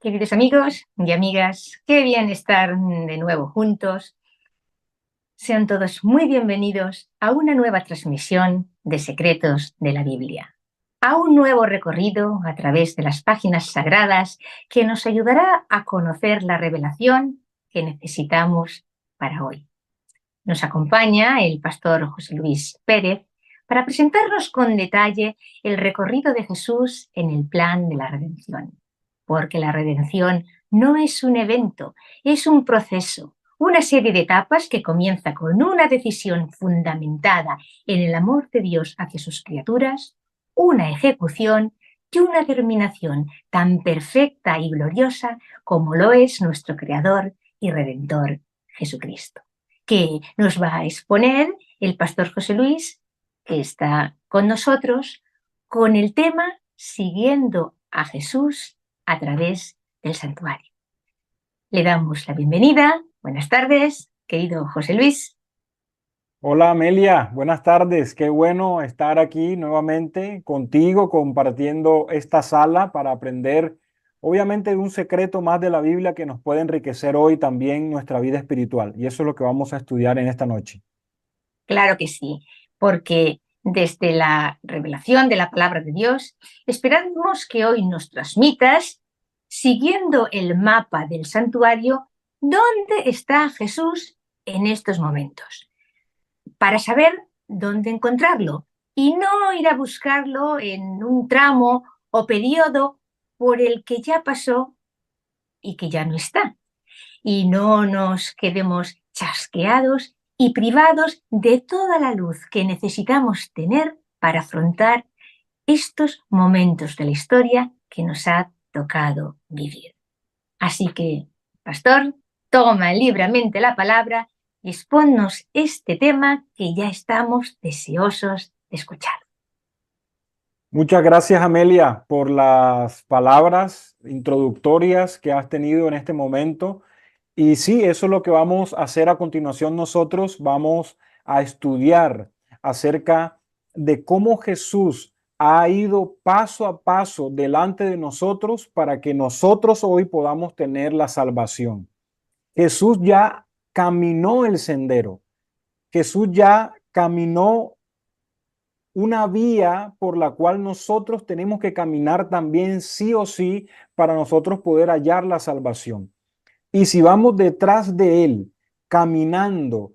Queridos amigos y amigas, qué bien estar de nuevo juntos. Sean todos muy bienvenidos a una nueva transmisión de Secretos de la Biblia, a un nuevo recorrido a través de las páginas sagradas que nos ayudará a conocer la revelación que necesitamos para hoy. Nos acompaña el pastor José Luis Pérez para presentarnos con detalle el recorrido de Jesús en el plan de la redención. Porque la redención no es un evento, es un proceso, una serie de etapas que comienza con una decisión fundamentada en el amor de Dios hacia sus criaturas, una ejecución y una terminación tan perfecta y gloriosa como lo es nuestro Creador y Redentor Jesucristo, que nos va a exponer el pastor José Luis, que está con nosotros, con el tema Siguiendo a Jesús a través del santuario. Le damos la bienvenida. Buenas tardes, querido José Luis. Hola Amelia, buenas tardes. Qué bueno estar aquí nuevamente contigo compartiendo esta sala para aprender, obviamente, de un secreto más de la Biblia que nos puede enriquecer hoy también nuestra vida espiritual. Y eso es lo que vamos a estudiar en esta noche. Claro que sí, porque desde la revelación de la palabra de Dios, esperamos que hoy nos transmitas, siguiendo el mapa del santuario, dónde está Jesús en estos momentos, para saber dónde encontrarlo y no ir a buscarlo en un tramo o periodo por el que ya pasó y que ya no está. Y no nos quedemos chasqueados y privados de toda la luz que necesitamos tener para afrontar estos momentos de la historia que nos ha tocado vivir. Así que, pastor, toma libremente la palabra y exponnos este tema que ya estamos deseosos de escuchar. Muchas gracias, Amelia, por las palabras introductorias que has tenido en este momento. Y sí, eso es lo que vamos a hacer a continuación nosotros. Vamos a estudiar acerca de cómo Jesús ha ido paso a paso delante de nosotros para que nosotros hoy podamos tener la salvación. Jesús ya caminó el sendero. Jesús ya caminó una vía por la cual nosotros tenemos que caminar también sí o sí para nosotros poder hallar la salvación. Y si vamos detrás de Él, caminando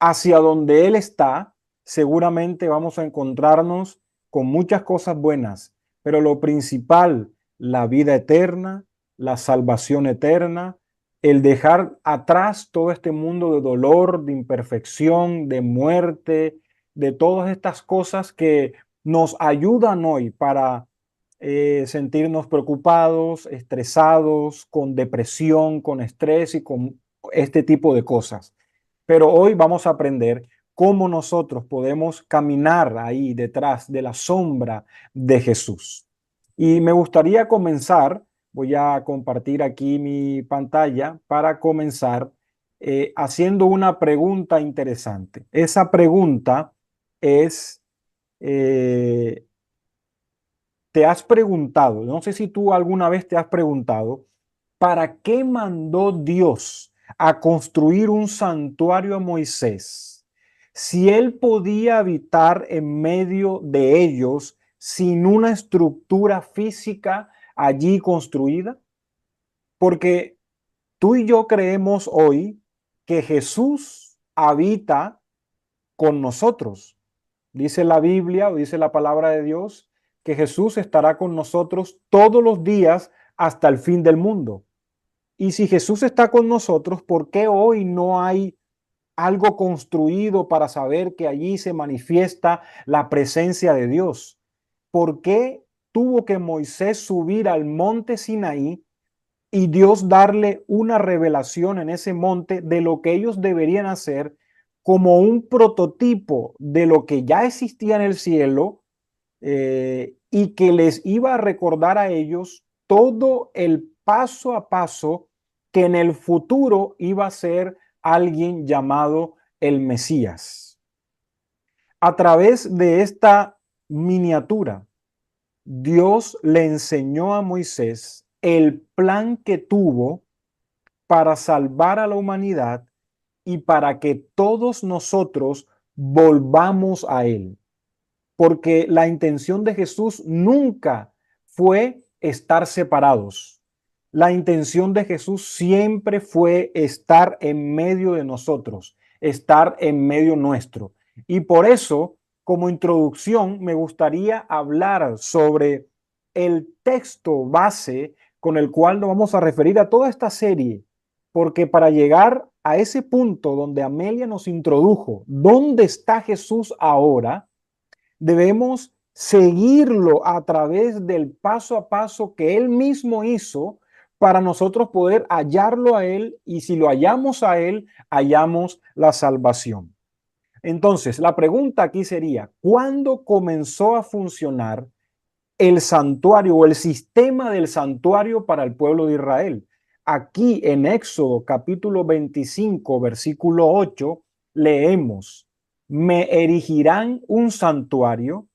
hacia donde Él está, seguramente vamos a encontrarnos con muchas cosas buenas, pero lo principal, la vida eterna, la salvación eterna, el dejar atrás todo este mundo de dolor, de imperfección, de muerte, de todas estas cosas que nos ayudan hoy para sentirnos preocupados, estresados, con depresión, con estrés y con este tipo de cosas. Pero hoy vamos a aprender cómo nosotros podemos caminar ahí detrás de la sombra de Jesús. Y me gustaría comenzar, voy a compartir aquí mi pantalla para comenzar haciendo una pregunta interesante. Esa pregunta es, eh, ¿te has preguntado, no sé si tú alguna vez te has preguntado, ¿para qué mandó Dios a construir un santuario a Moisés si él podía habitar en medio de ellos sin una estructura física allí construida? Porque tú y yo creemos hoy que Jesús habita con nosotros. Dice la Biblia o dice la palabra de Dios que Jesús estará con nosotros todos los días hasta el fin del mundo. Y si Jesús está con nosotros, ¿por qué hoy no hay algo construido para saber que allí se manifiesta la presencia de Dios? ¿Por qué tuvo que Moisés subir al monte Sinaí y Dios darle una revelación en ese monte de lo que ellos deberían hacer como un prototipo de lo que ya existía en el cielo y que les iba a recordar a ellos todo el paso a paso que en el futuro iba a ser alguien llamado el Mesías? A través de esta miniatura, Dios le enseñó a Moisés el plan que tuvo para salvar a la humanidad y para que todos nosotros volvamos a Él. Porque la intención de Jesús nunca fue estar separados. La intención de Jesús siempre fue estar en medio de nosotros, estar en medio nuestro. Y por eso, como introducción, me gustaría hablar sobre el texto base con el cual nos vamos a referir a toda esta serie, porque para llegar a ese punto donde Amelia nos introdujo, ¿dónde está Jesús ahora? Debemos seguirlo a través del paso a paso que Él mismo hizo para nosotros poder hallarlo a Él, y si lo hallamos a Él, hallamos la salvación. Entonces, la pregunta aquí sería, ¿cuándo comenzó a funcionar el santuario o el sistema del santuario para el pueblo de Israel? Aquí en Éxodo capítulo 25, versículo 8, leemos, me erigirán un santuario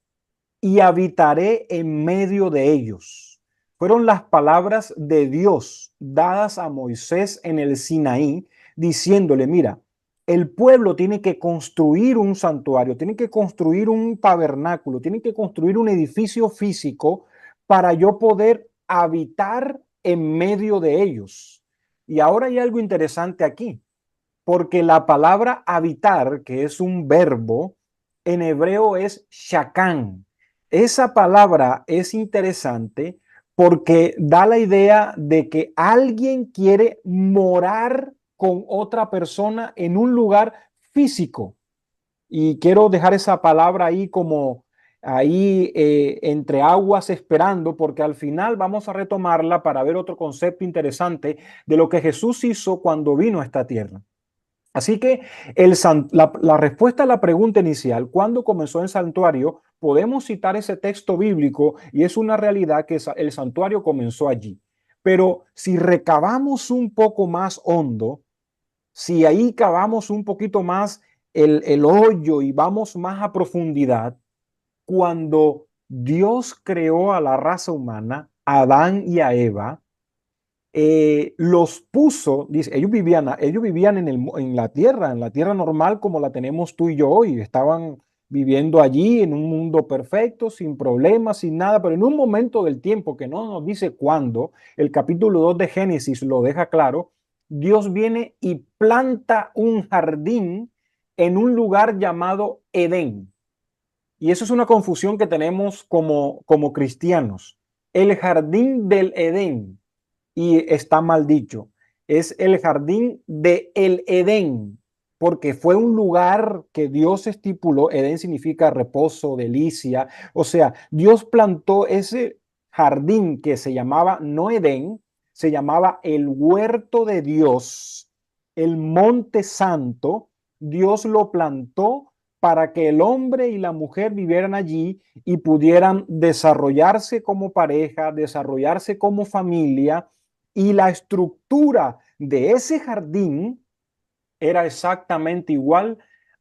y habitaré en medio de ellos. Fueron las palabras de Dios dadas a Moisés en el Sinaí, diciéndole, mira, el pueblo tiene que construir un santuario, tiene que construir un tabernáculo, tiene que construir un edificio físico para yo poder habitar en medio de ellos. Y ahora hay algo interesante aquí, porque la palabra habitar, que es un verbo, en hebreo es shakán. Esa palabra es interesante porque da la idea de que alguien quiere morar con otra persona en un lugar físico. Y quiero dejar esa palabra ahí como ahí entre aguas esperando, porque al final vamos a retomarla para ver otro concepto interesante de lo que Jesús hizo cuando vino a esta tierra. Así que la respuesta a la pregunta inicial, ¿cuándo comenzó el santuario? Podemos citar ese texto bíblico y es una realidad que el santuario comenzó allí. Pero si recabamos un poco más hondo, si ahí cavamos un poquito más el hoyo y vamos más a profundidad, cuando Dios creó a la raza humana, a Adán y a Eva, los puso, dice, ellos vivían en la tierra normal como la tenemos tú y yo hoy. Estaban viviendo allí en un mundo perfecto, sin problemas, sin nada, pero en un momento del tiempo que no nos dice cuándo, el capítulo 2 de Génesis lo deja claro, Dios viene y planta un jardín en un lugar llamado Edén. Y eso es una confusión que tenemos como cristianos. El jardín del Edén, y está mal dicho, es el jardín de el Edén, porque fue un lugar que Dios estipuló. Edén significa reposo, delicia. O sea, Dios plantó ese jardín que se llamaba no Edén, se llamaba el huerto de Dios, el monte santo. Dios lo plantó para que el hombre y la mujer vivieran allí y pudieran desarrollarse como pareja, desarrollarse como familia, y la estructura de ese jardín era exactamente igual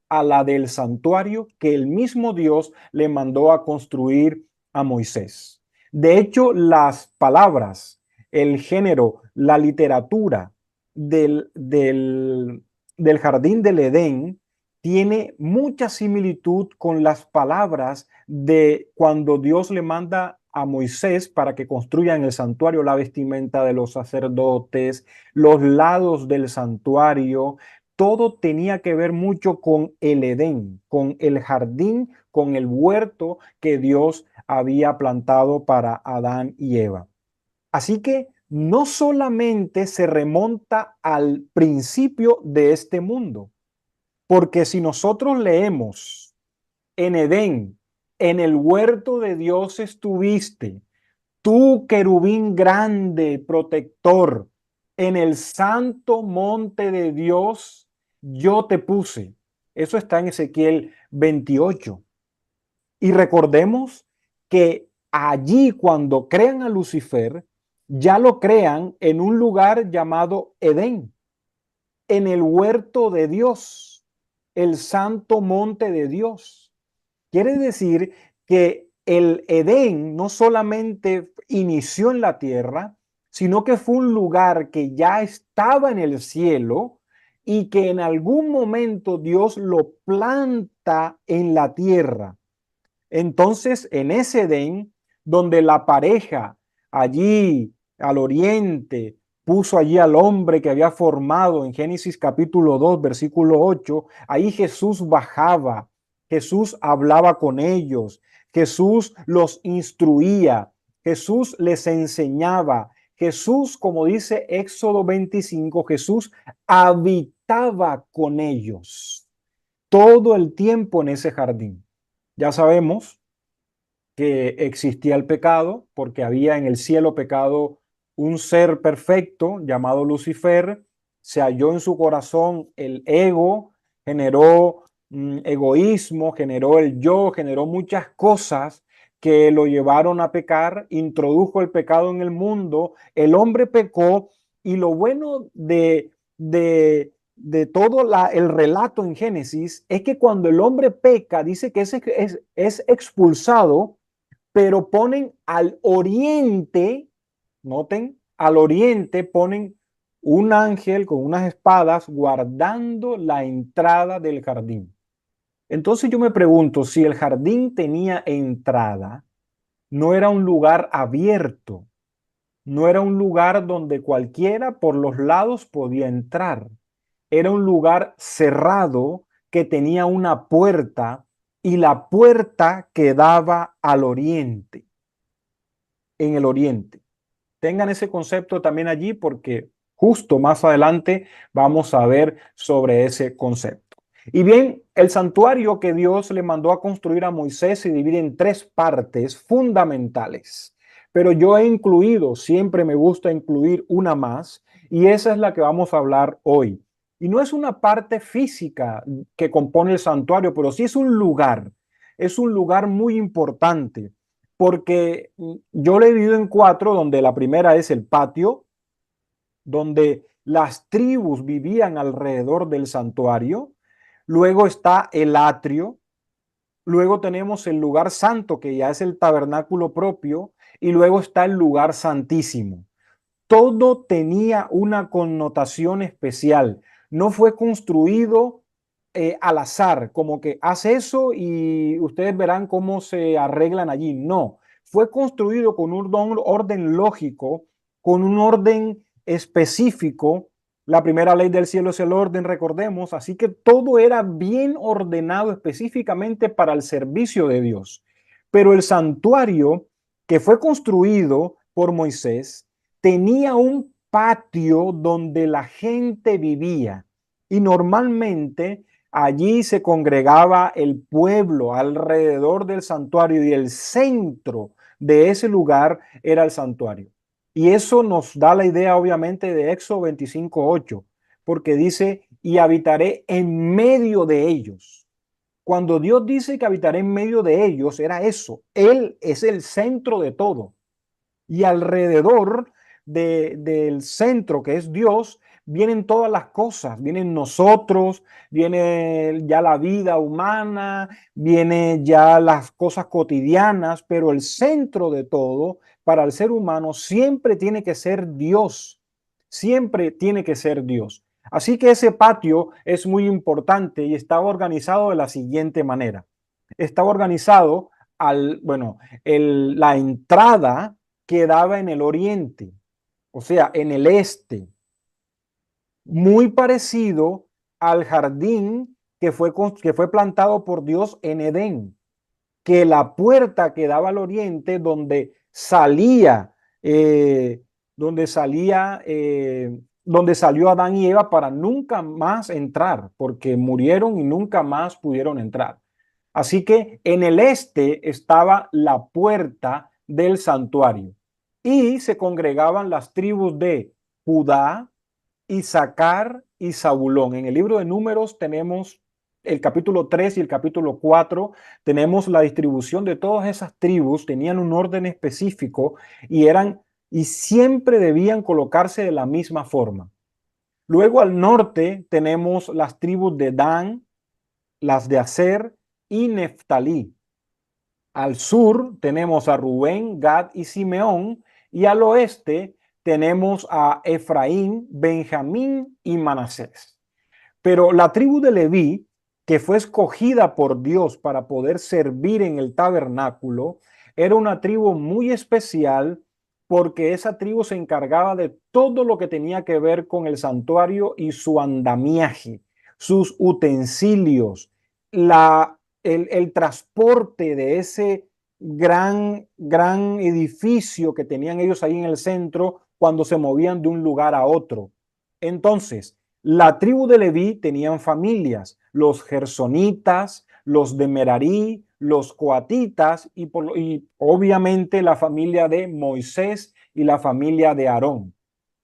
a la del santuario que el mismo Dios le mandó a construir a Moisés. De hecho, las palabras, el género, la literatura del jardín del Edén tiene mucha similitud con las palabras de cuando Dios le manda a Moisés para que construya en el santuario la vestimenta de los sacerdotes, los lados del santuario. Todo tenía que ver mucho con el Edén, con el jardín, con el huerto que Dios había plantado para Adán y Eva. Así que no solamente se remonta al principio de este mundo, porque si nosotros leemos en Edén, en el huerto de Dios estuviste, tú querubín grande, protector, en el santo monte de Dios yo te puse. Eso está en Ezequiel 28. Y recordemos que allí cuando crean a Lucifer, ya lo crean en un lugar llamado Edén, en el huerto de Dios, el santo monte de Dios. Quiere decir que el Edén no solamente inició en la tierra, sino que fue un lugar que ya estaba en el cielo y que en algún momento Dios lo planta en la tierra. Entonces, en ese Edén, donde la pareja allí al oriente puso allí al hombre que había formado en Génesis capítulo 2 versículo 8, ahí Jesús bajaba, Jesús hablaba con ellos, Jesús los instruía, Jesús les enseñaba, Jesús, como dice Éxodo 25, Jesús habitaba con ellos todo el tiempo en ese jardín. Ya sabemos que existía el pecado porque había en el cielo pecado un ser perfecto llamado Lucifer, se halló en su corazón el ego, generó egoísmo, generó el yo, generó muchas cosas que lo llevaron a pecar, introdujo el pecado en el mundo, el hombre pecó y lo bueno de todo el relato en Génesis es que cuando el hombre peca, dice que es expulsado, pero ponen al oriente, noten, al oriente ponen un ángel con unas espadas guardando la entrada del jardín. Entonces yo me pregunto, si el jardín tenía entrada, no era un lugar abierto, no era un lugar donde cualquiera por los lados podía entrar. Era un lugar cerrado que tenía una puerta y la puerta quedaba al oriente, en el oriente. Tengan ese concepto también allí porque justo más adelante vamos a ver sobre ese concepto. Y bien, el santuario que Dios le mandó a construir a Moisés se divide en tres partes fundamentales, pero yo he incluido, siempre me gusta incluir una más, y esa es la que vamos a hablar hoy. Y no es una parte física que compone el santuario, pero sí es un lugar muy importante porque yo lo he dividido en cuatro, donde la primera es el patio, donde las tribus vivían alrededor del santuario. Luego está el atrio. Luego tenemos el lugar santo, que ya es el tabernáculo propio. Y luego está el lugar santísimo. Todo tenía una connotación especial. No fue construido al azar, como que hace eso y ustedes verán cómo se arreglan allí. No, fue construido con un orden lógico, con un orden específico. La primera ley del cielo es el orden, recordemos, así que todo era bien ordenado específicamente para el servicio de Dios. Pero el santuario que fue construido por Moisés tenía un patio donde la gente vivía y normalmente allí se congregaba el pueblo alrededor del santuario y el centro de ese lugar era el santuario. Y eso nos da la idea obviamente de Éxodo 25:8, porque dice, y habitaré en medio de ellos. Cuando Dios dice que habitaré en medio de ellos, era eso. Él es el centro de todo. Y alrededor del centro, que es Dios, vienen todas las cosas. Vienen nosotros, viene ya la vida humana, viene ya las cosas cotidianas, pero el centro de todo para el ser humano siempre tiene que ser Dios. Siempre tiene que ser Dios. Así que ese patio es muy importante y está organizado de la siguiente manera. Está organizado bueno, la entrada quedaba en el oriente, o sea, en el este, muy parecido al jardín que fue plantado por Dios en Edén, que la puerta quedaba al oriente eh, donde salía, donde salió Adán y Eva para nunca más entrar, porque murieron y nunca más pudieron entrar. Así que en el este estaba la puerta del santuario y se congregaban las tribus de Judá, Isaacar y Zabulón. En el libro de Números tenemos el capítulo 3 y el capítulo 4, tenemos la distribución de todas esas tribus, tenían un orden específico y siempre debían colocarse de la misma forma. Luego al norte tenemos las tribus de Dan, las de Aser y Neftalí. Al sur tenemos a Rubén, Gad y Simeón, y al oeste tenemos a Efraín, Benjamín y Manasés. Pero la tribu de Leví, que fue escogida por Dios para poder servir en el tabernáculo, era una tribu muy especial porque esa tribu se encargaba de todo lo que tenía que ver con el santuario y su andamiaje, sus utensilios, el transporte de ese gran edificio que tenían ellos ahí en el centro cuando se movían de un lugar a otro. Entonces, la tribu de Leví tenían familias, los gersonitas, los de Merarí, los coatitas y obviamente la familia de Moisés y la familia de Aarón.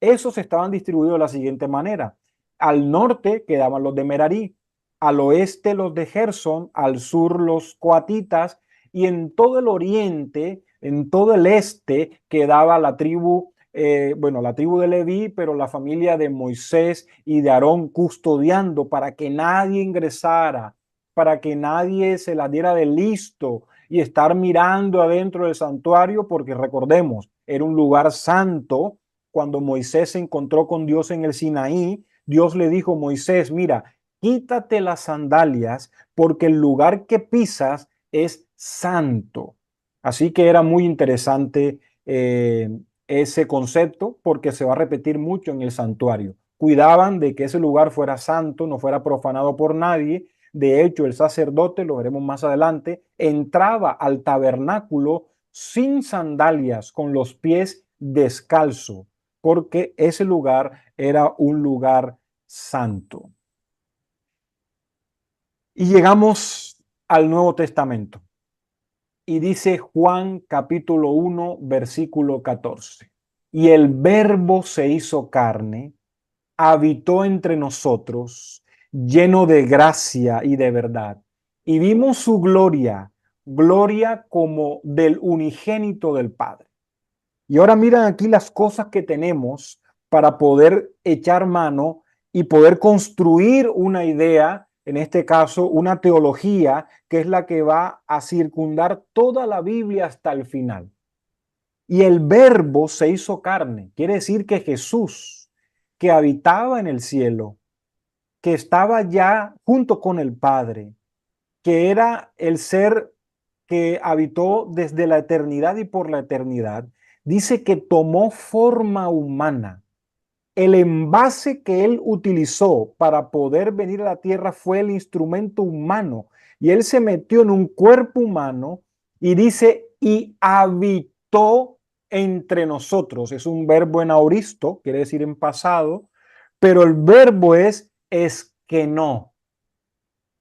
Esos estaban distribuidos de la siguiente manera. Al norte quedaban los de Merarí, al oeste los de Gersón, al sur los coatitas y en todo el oriente, en todo el este quedaba la tribu la tribu de Leví, pero la familia de Moisés y de Aarón custodiando para que nadie ingresara, para que nadie se la diera de listo y estar mirando adentro del santuario, porque recordemos, era un lugar santo. Cuando Moisés se encontró con Dios en el Sinaí, Dios le dijo, Moisés, mira, quítate las sandalias porque el lugar que pisas es santo. Así que era muy interesante ese concepto porque se va a repetir mucho en el santuario. Cuidaban de que ese lugar fuera santo, no fuera profanado por nadie. De hecho, el sacerdote, lo veremos más adelante, entraba al tabernáculo sin sandalias, con los pies descalzo, porque ese lugar era un lugar santo. Y llegamos al Nuevo Testamento. Y dice Juan capítulo 1, versículo 14. Y el verbo se hizo carne, habitó entre nosotros, lleno de gracia y de verdad. Y vimos su gloria, gloria como del unigénito del Padre. Y ahora miran aquí las cosas que tenemos para poder echar mano y poder construir una idea, en este caso una teología, que es la que va a circundar toda la Biblia hasta el final. Y el verbo se hizo carne, quiere decir que Jesús, que habitaba en el cielo, que estaba ya junto con el Padre, que era el ser que habitó desde la eternidad y por la eternidad, dice que tomó forma humana. El envase que él utilizó para poder venir a la tierra fue el instrumento humano. Y él se metió en un cuerpo humano y dice, y habitó entre nosotros. Es un verbo en aoristo, quiere decir en pasado, pero el verbo es que no.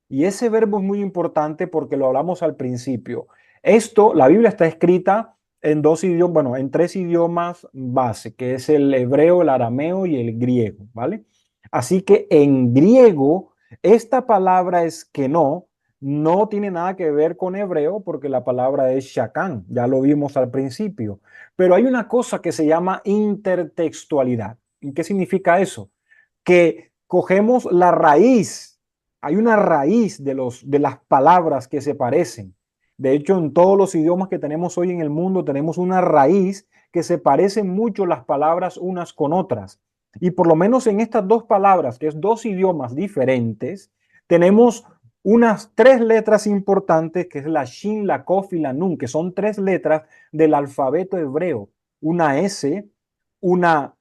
Y ese verbo es muy importante porque lo hablamos al principio. Esto, la Biblia está escrita en dos idiomas, bueno, en tres idiomas base, que es el hebreo, el arameo y el griego, ¿vale? Así que en griego, esta palabra es que no tiene nada que ver con hebreo porque la palabra es shakán, ya lo vimos al principio. Pero hay una cosa que se llama intertextualidad. ¿Y qué significa eso? Que cogemos la raíz. Hay una raíz de las palabras que se parecen. De hecho, en todos los idiomas que tenemos hoy en el mundo tenemos una raíz que se parecen mucho las palabras unas con otras. Y por lo menos en estas dos palabras, que es dos idiomas diferentes, tenemos unas tres letras importantes, que es la Shin, la Kof y la Nun, que son tres letras del alfabeto hebreo. Una S, una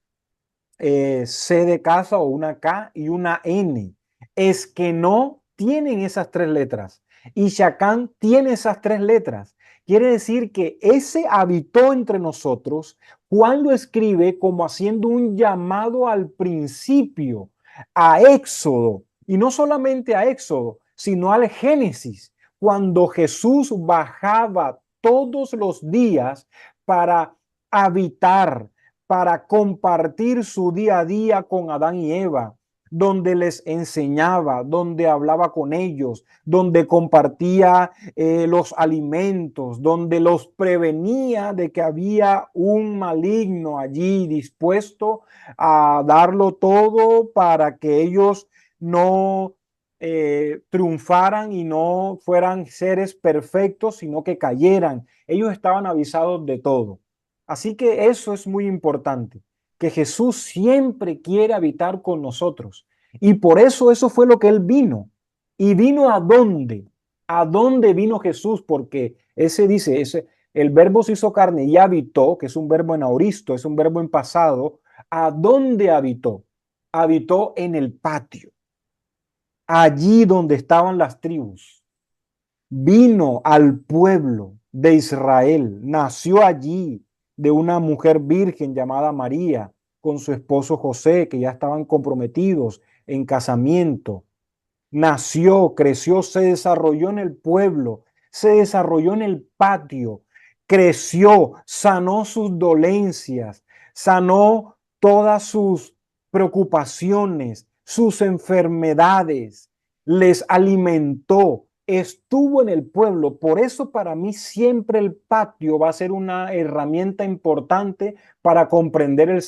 C de casa o una K y una N. Es que no tienen esas tres letras. Y Shacán tiene esas tres letras. Quiere decir que ese habitó entre nosotros. Juan lo escribe como haciendo un llamado al principio, a Éxodo. Y no solamente a Éxodo, sino al Génesis, cuando Jesús bajaba todos los días para habitar, para compartir su día a día con Adán y Eva, donde les enseñaba, donde hablaba con ellos, donde compartía los alimentos, donde los prevenía de que había un maligno allí dispuesto a darlo todo para que ellos no triunfaran y no fueran seres perfectos, sino que cayeran. Ellos estaban avisados de todo. Así que eso es muy importante, que Jesús siempre quiere habitar con nosotros. Y por eso fue lo que él vino. ¿Y vino a dónde? ¿A dónde vino Jesús? Porque el verbo se hizo carne y habitó, que es un verbo en aoristo, es un verbo en pasado. ¿A dónde habitó? Habitó en el patio, allí donde estaban las tribus. Vino al pueblo de Israel, nació allí de una mujer virgen llamada María, con su esposo José, que ya estaban comprometidos en casamiento. Nació, creció, se desarrolló en el pueblo, se desarrolló en el patio, creció, sanó sus dolencias, sanó todas sus preocupaciones, sus enfermedades, les alimentó, estuvo en el pueblo. Por eso para mí siempre el patio va a ser una herramienta importante para comprender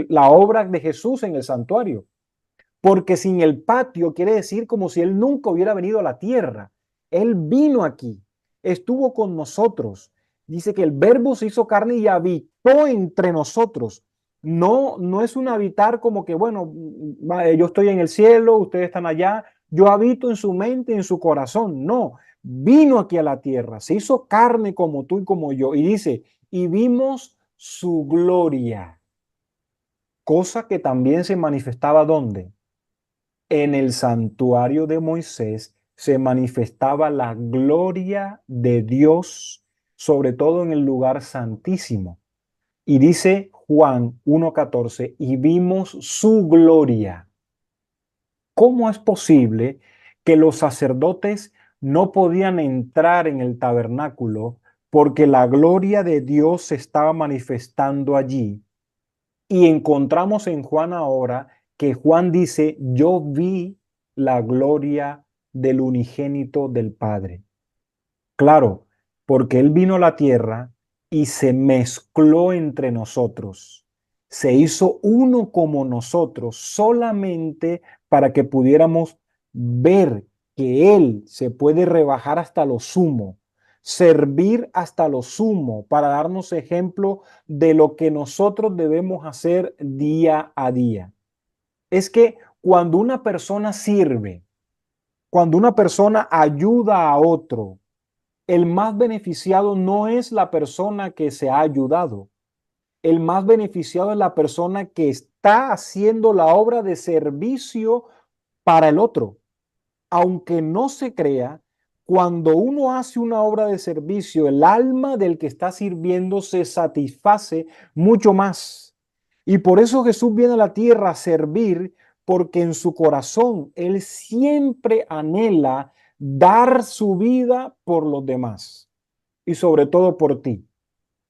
la obra de Jesús en el santuario. Porque sin el patio quiere decir como si él nunca hubiera venido a la tierra. Él vino aquí, estuvo con nosotros. Dice que el verbo se hizo carne y habitó entre nosotros. No es un habitar como que, bueno, yo estoy en el cielo, ustedes están allá, yo habito en su mente, en su corazón. No, vino aquí a la tierra, se hizo carne como tú y como yo. Y dice, y vimos su gloria, cosa que también se manifestaba ¿dónde? En el santuario de Moisés se manifestaba la gloria de Dios, sobre todo en el lugar santísimo. Y dice Juan 1:14, y vimos su gloria. ¿Cómo es posible que los sacerdotes no podían entrar en el tabernáculo porque la gloria de Dios se estaba manifestando allí? Y encontramos en Juan ahora que Juan dice, yo vi la gloria del unigénito del Padre. Claro, porque Él vino a la tierra y se mezcló entre nosotros. Se hizo uno como nosotros solamente para que pudiéramos ver que Él se puede rebajar hasta lo sumo, servir hasta lo sumo para darnos ejemplo de lo que nosotros debemos hacer día a día. Es que Cuando una persona sirve, cuando una persona ayuda a otro, el más beneficiado no es la persona que se ha ayudado. El más beneficiado es la persona que está haciendo la obra de servicio para el otro. Aunque no se crea, cuando uno hace una obra de servicio, el alma del que está sirviendo se satisface mucho más. Y por eso Jesús viene a la tierra a servir, porque en su corazón él siempre anhela dar su vida por los demás y sobre todo por ti,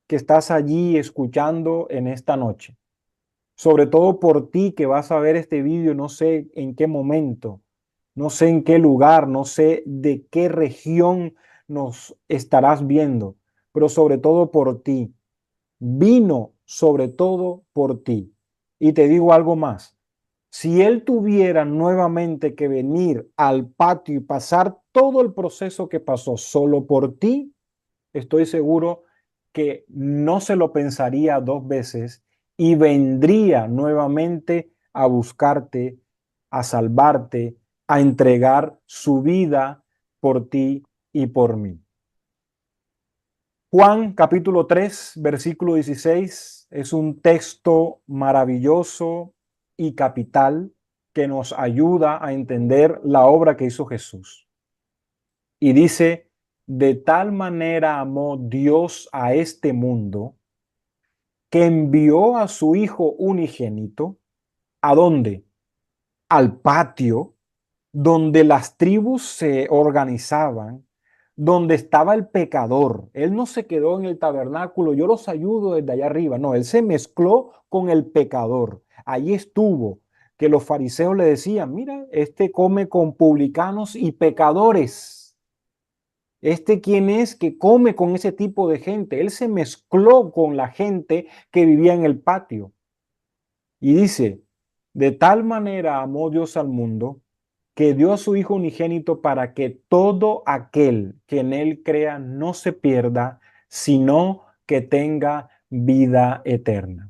que estás allí escuchando en esta noche. Sobre todo por ti que vas a ver este vídeo, no sé en qué momento, no sé en qué lugar, no sé de qué región nos estarás viendo, pero sobre todo por ti. Vino sobre todo por ti. Y te digo algo más. Si él tuviera nuevamente que venir al patio y pasar todo el proceso que pasó solo por ti, estoy seguro que no se lo pensaría dos veces y vendría nuevamente a buscarte, a salvarte, a entregar su vida por ti y por mí. Juan capítulo 3, versículo 16 es un texto maravilloso y capital que nos ayuda a entender la obra que hizo Jesús. Y dice, de tal manera amó Dios a este mundo que envió a su Hijo unigénito. ¿A dónde? Al patio donde las tribus se organizaban, donde estaba el pecador. Él no se quedó en el tabernáculo, yo los ayudo desde allá arriba. No, él se mezcló con el pecador. Allí estuvo, que los fariseos le decían, mira, este come con publicanos y pecadores. ¿Quién es que come con ese tipo de gente? Él se mezcló con la gente que vivía en el patio. Y dice, de tal manera amó Dios al mundo que dio a su Hijo unigénito para que todo aquel que en él crea no se pierda, sino que tenga vida eterna.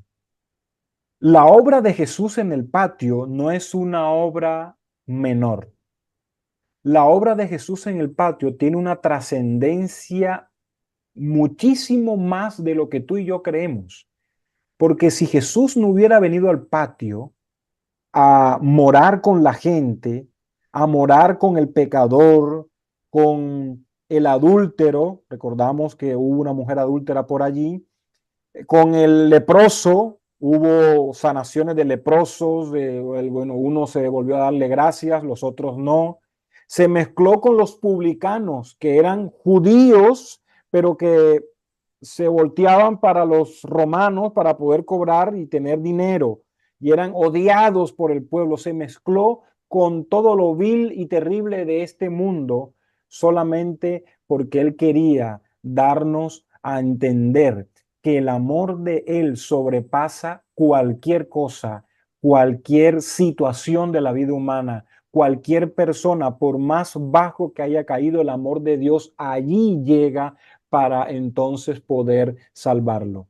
La obra de Jesús en el patio no es una obra menor. La obra de Jesús en el patio tiene una trascendencia muchísimo más de lo que tú y yo creemos. Porque si Jesús no hubiera venido al patio a morar con la gente, a morar con el pecador, con el adúltero, recordamos que hubo una mujer adúltera por allí, con el leproso, hubo sanaciones de leprosos, bueno, uno se volvió a darle gracias, los otros no. Se mezcló con los publicanos, que eran judíos, pero que se volteaban para los romanos para poder cobrar y tener dinero, y eran odiados por el pueblo. Se mezcló con todo lo vil y terrible de este mundo, solamente porque él quería darnos a entender que el amor de él sobrepasa cualquier cosa, cualquier situación de la vida humana, cualquier persona, por más bajo que haya caído, el amor de Dios allí llega para entonces poder salvarlo.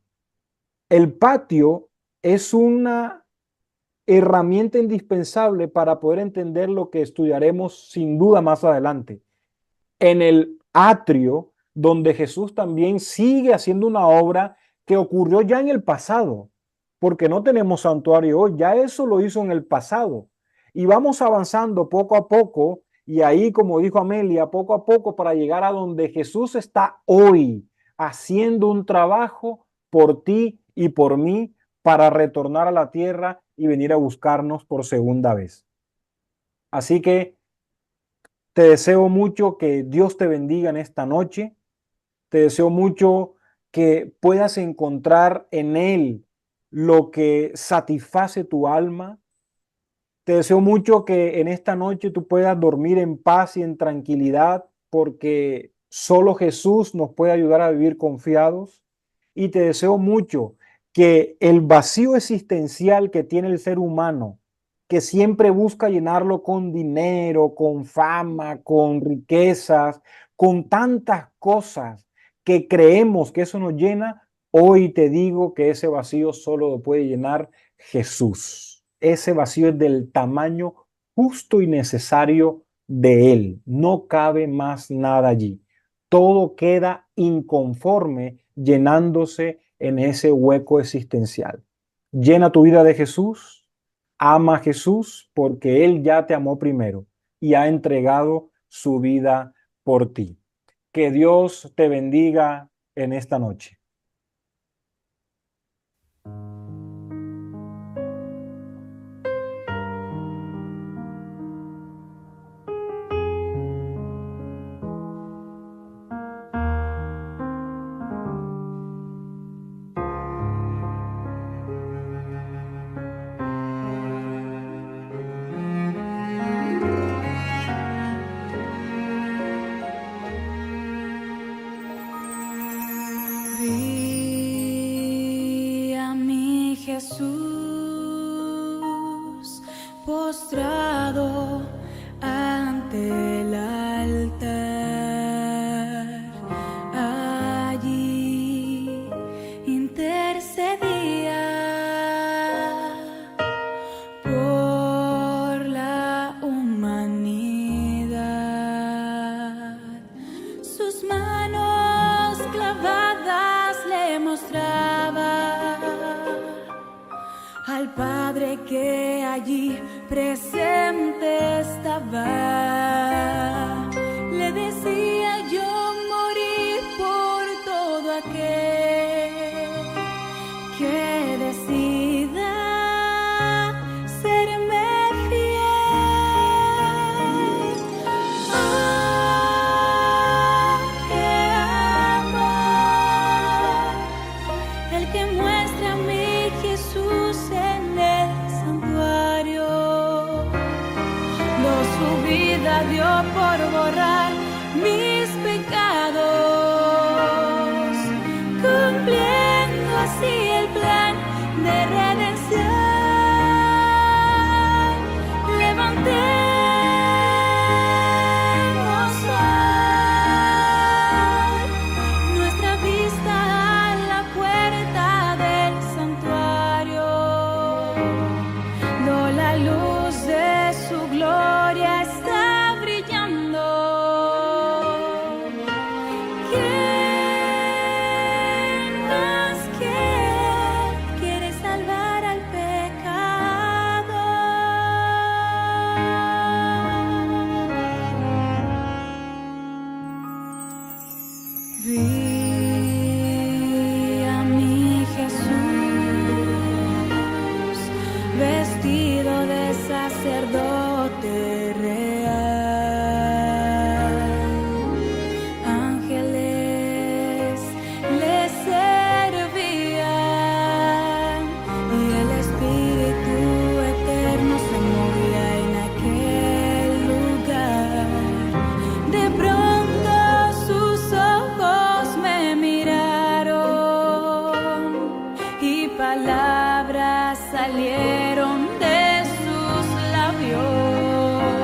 El patio es una herramienta indispensable para poder entender lo que estudiaremos sin duda más adelante. En el atrio, donde Jesús también sigue haciendo una obra que ocurrió ya en el pasado, porque no tenemos santuario hoy, ya eso lo hizo en el pasado. Y vamos avanzando poco a poco, y ahí, como dijo Amelia, poco a poco para llegar a donde Jesús está hoy, haciendo un trabajo por ti y por mí para retornar a la tierra y venir a buscarnos por segunda vez. Así que te deseo mucho que Dios te bendiga en esta noche. Te deseo mucho que puedas encontrar en Él lo que satisface tu alma. Te deseo mucho que en esta noche tú puedas dormir en paz y en tranquilidad, porque solo Jesús nos puede ayudar a vivir confiados. Y te deseo mucho que el vacío existencial que tiene el ser humano, que siempre busca llenarlo con dinero, con fama, con riquezas, con tantas cosas que creemos que eso nos llena, hoy te digo que ese vacío solo lo puede llenar Jesús. Ese vacío es del tamaño justo y necesario de Él. No cabe más nada allí. Todo queda inconforme llenándose en ese hueco existencial. Llena tu vida de Jesús, ama a Jesús porque Él ya te amó primero y ha entregado su vida por ti. Que Dios te bendiga en esta noche. Vi a mi Jesús postrado ante el altar. Allí intercedía por la humanidad. Sus manos clavadas le mostraba al Padre que allí presente estaba. Le decía: yo morí por todo aquel que decida serme fiel. ¡Oh, qué amor! El que muestra a mi Jesús en el santuario. No, su vida dio por borrar mis pecados, cumpliendo así el plan de redención. Levantemos hoy nuestra vista a la puerta del santuario. No, la luz de su gloria está brillando. ¿Quién más quiere salvar al pecador? Vi a mi Jesús vestido de sacerdote real. Ángeles le servían y el Espíritu eterno se movía en aquel lugar. De pronto sus ojos me miraron y palabras salieron de sus labios.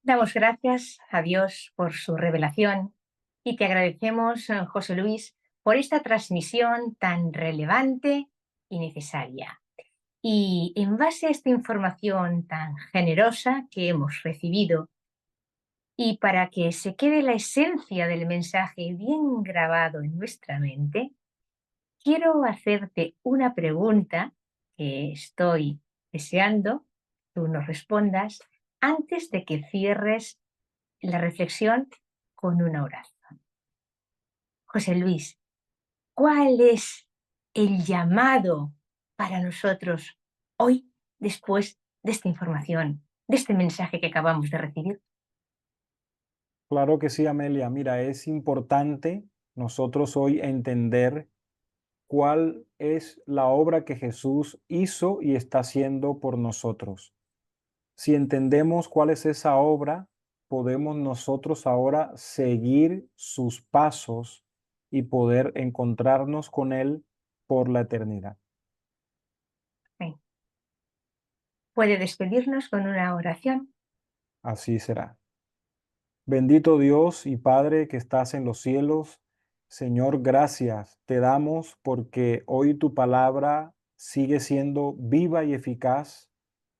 Damos gracias a Dios por su revelación y te agradecemos, José Luis, por esta transmisión tan relevante y necesaria. Y en base a esta información tan generosa que hemos recibido, y para que se quede la esencia del mensaje bien grabado en nuestra mente, quiero hacerte una pregunta que estoy deseando tú nos respondas antes de que cierres la reflexión con una oración. José Luis, ¿cuál es el llamado para nosotros hoy, después de esta información, de este mensaje que acabamos de recibir? Claro que sí, Amelia. Mira, es importante nosotros hoy entender cuál es la obra que Jesús hizo y está haciendo por nosotros. Si entendemos cuál es esa obra, podemos nosotros ahora seguir sus pasos y poder encontrarnos con Él por la eternidad. Bien. ¿Puede despedirnos con una oración? Así será. Bendito Dios y Padre que estás en los cielos, Señor, gracias te damos porque hoy tu palabra sigue siendo viva y eficaz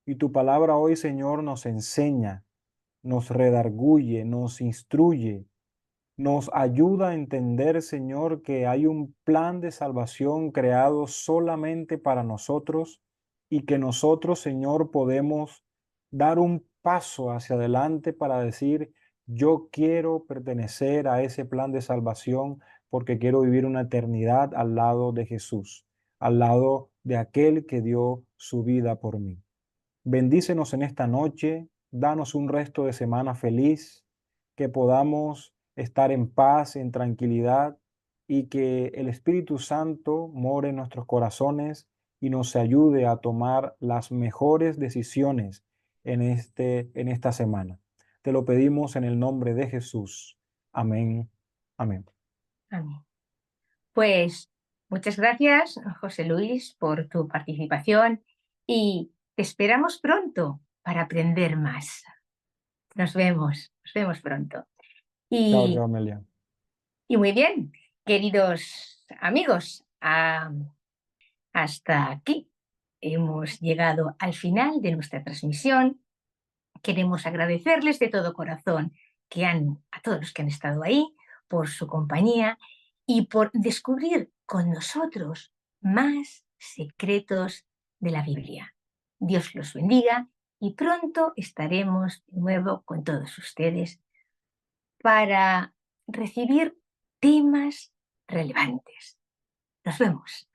y tu palabra hoy, Señor, nos enseña, nos redarguye, nos instruye, nos ayuda a entender, Señor, que hay un plan de salvación creado solamente para nosotros y que nosotros, Señor, podemos dar un paso hacia adelante para decir, yo quiero pertenecer a ese plan de salvación porque quiero vivir una eternidad al lado de Jesús, al lado de aquel que dio su vida por mí. Bendícenos en esta noche, danos un resto de semana feliz, que podamos estar en paz, en tranquilidad y que el Espíritu Santo more en nuestros corazones y nos ayude a tomar las mejores decisiones en esta semana. Te lo pedimos en el nombre de Jesús. Amén. Amén. Amén. Pues muchas gracias, José Luis, por tu participación y te esperamos pronto para aprender más. Nos vemos pronto. Chao, chao, Y, Amelia. y muy bien, queridos amigos, hasta aquí hemos llegado al final de nuestra transmisión. Queremos agradecerles de todo corazón a todos los que han estado ahí por su compañía y por descubrir con nosotros más secretos de la Biblia. Dios los bendiga y pronto estaremos de nuevo con todos ustedes para recibir temas relevantes. Nos vemos.